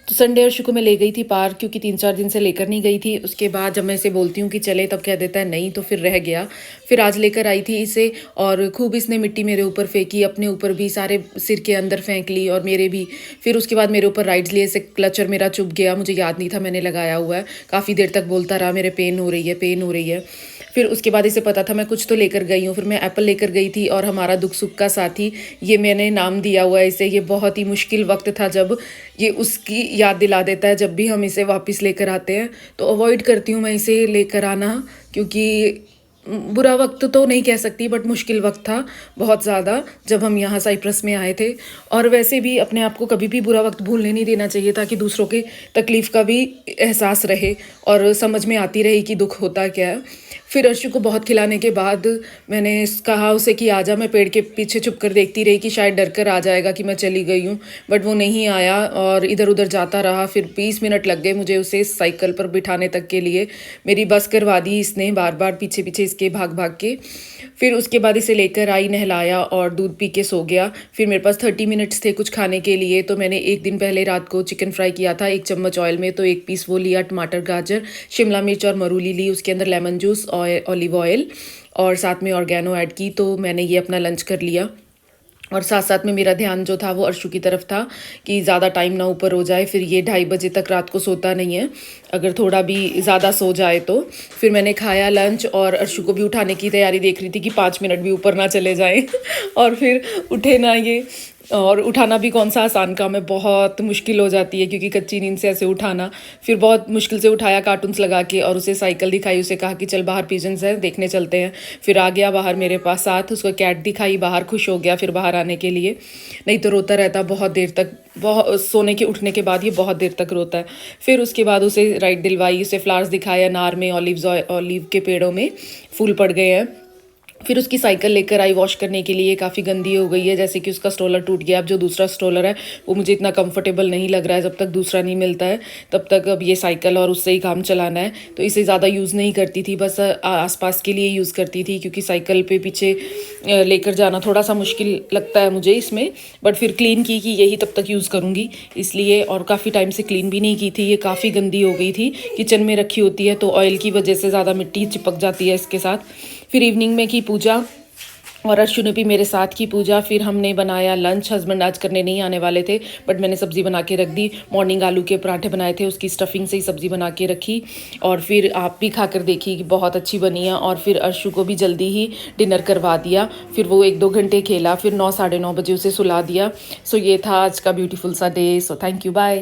तो संडे अर्शु को मैं ले गई थी पार्क, क्योंकि 3-4 दिन से लेकर नहीं गई थी। उसके बाद जब मैं इसे बोलती हूँ कि चले, तब कह देता है नहीं, तो फिर रह गया। फिर आज लेकर आई थी इसे और खूब इसने मिट्टी मेरे ऊपर फेंकी, अपने ऊपर भी सारे सिर के अंदर फेंक ली और मेरे भी। फिर उसके बाद मेरे ऊपर राइड्स लिए, इसे क्लचर मेरा चुभ गया, मुझे याद नहीं था मैंने लगाया हुआ है। काफ़ी देर तक बोलता रहा मेरे पेन हो रही है, पेन हो रही है। फिर उसके बाद इसे पता था मैं कुछ तो लेकर गई हूँ। फिर मैं एप्पल लेकर गई थी और हमारा दुख सुख का साथी, ये मैंने नाम दिया हुआ है इसे। ये बहुत ही मुश्किल वक्त था जब ये उसकी याद दिला देता है जब भी हम इसे वापस लेकर आते हैं। तो अवॉइड करती हूँ मैं इसे लेकर आना, क्योंकि बुरा वक्त तो नहीं कह सकती, बट मुश्किल वक्त था बहुत ज़्यादा जब हम यहाँ साइप्रस में आए थे। और वैसे भी अपने आप को कभी भी बुरा वक्त भूलने नहीं देना चाहिए, ताकि दूसरों के तकलीफ़ का भी एहसास रहे और समझ में आती रहे कि दुख होता क्या है। फिर अर्शु को बहुत खिलाने के बाद मैंने कहा उसे कि आजा। मैं पेड़ के पीछे छुप कर देखती रही कि शायद डर कर आ जाएगा कि मैं चली गई हूँ, बट वो नहीं आया और इधर उधर जाता रहा। फिर 20 मिनट लग गए मुझे उसे साइकिल पर बिठाने तक के लिए। मेरी बस करवा दी इसने बार बार पीछे पीछे इसके भाग भाग के। फिर उसके बाद इसे लेकर आई, नहलाया और दूध पी के सो गया। फिर मेरे पास 30 मिनट्स थे कुछ खाने के लिए, तो मैंने एक दिन पहले रात को चिकन फ्राई किया था 1 चम्मच ऑयल में। तो 1 पीस वो लिया, टमाटर, गाजर, शिमला मिर्च और मरूली ली, उसके अंदर लेमन जूस, ऑलिव ऑयल और साथ में ऑर्गेनो ऐड की। तो मैंने ये अपना लंच कर लिया। और साथ साथ में मेरा ध्यान जो था वो अर्शु की तरफ था कि ज़्यादा टाइम ना ऊपर हो जाए। फिर ये 2:30 बजे तक रात को सोता नहीं है, अगर थोड़ा भी ज़्यादा सो जाए तो। फिर मैंने खाया लंच और अर्शु को भी उठाने की तैयारी देख रही थी कि 5 मिनट भी ऊपर ना चले जाएं और फिर उठे ना ये। और उठाना भी कौन सा आसान काम है, बहुत मुश्किल हो जाती है, क्योंकि कच्ची नींद से ऐसे उठाना। फिर बहुत मुश्किल से उठाया कार्टून्स लगा के और उसे साइकिल दिखाई, उसे कहा कि चल बाहर पिजन्स हैं देखने चलते हैं। फिर आ गया बाहर मेरे पास साथ, उसको कैट दिखाई, बाहर खुश हो गया फिर बाहर आने के लिए। नहीं तो रोता रहता बहुत देर तक, बहुत सोने के उठने के बाद ये बहुत देर तक रोता है। फिर उसके बाद उसे राइड दिलवाई, उसे फ्लावर्स दिखाया, अनार में ऑलिव के पेड़ों में फूल पड़ गए हैं। फिर उसकी साइकिल लेकर आई वॉश करने के लिए, काफ़ी गंदी हो गई है, जैसे कि उसका स्ट्रोलर टूट गया। अब जो दूसरा स्ट्रोलर है वो मुझे इतना कंफर्टेबल नहीं लग रहा है। जब तक दूसरा नहीं मिलता है तब तक अब ये साइकिल और उससे ही काम चलाना है। तो इसे ज़्यादा यूज़ नहीं करती थी, बस आसपास के लिए यूज़ करती थी, क्योंकि साइकिल पे पीछे लेकर जाना थोड़ा सा मुश्किल लगता है मुझे इसमें। बट फिर क्लीन की कि यही तब तक यूज़ करूँगी इसलिए, और काफ़ी टाइम से क्लीन भी नहीं की थी। ये काफ़ी गंदी हो गई थी, किचन में रखी होती है तो ऑयल की वजह से ज़्यादा मिट्टी चिपक जाती है इसके साथ। फिर इवनिंग में की पूजा और अर्शु ने भी मेरे साथ की पूजा। फिर हमने बनाया लंच। हस्बैंड आज करने नहीं आने वाले थे, बट मैंने सब्ज़ी बना के रख दी। मॉर्निंग आलू के पराठे बनाए थे, उसकी स्टफिंग से ही सब्ज़ी बना के रखी। और फिर आप भी खाकर देखी कि बहुत अच्छी बनी है। और फिर अर्शु को भी जल्दी ही डिनर करवा दिया। फिर वो 1-2 घंटे खेला, फिर 9 साढ़े 9 बजे उसे सुला दिया। सो ये था आज का ब्यूटीफुल सा day. So thank you, bye.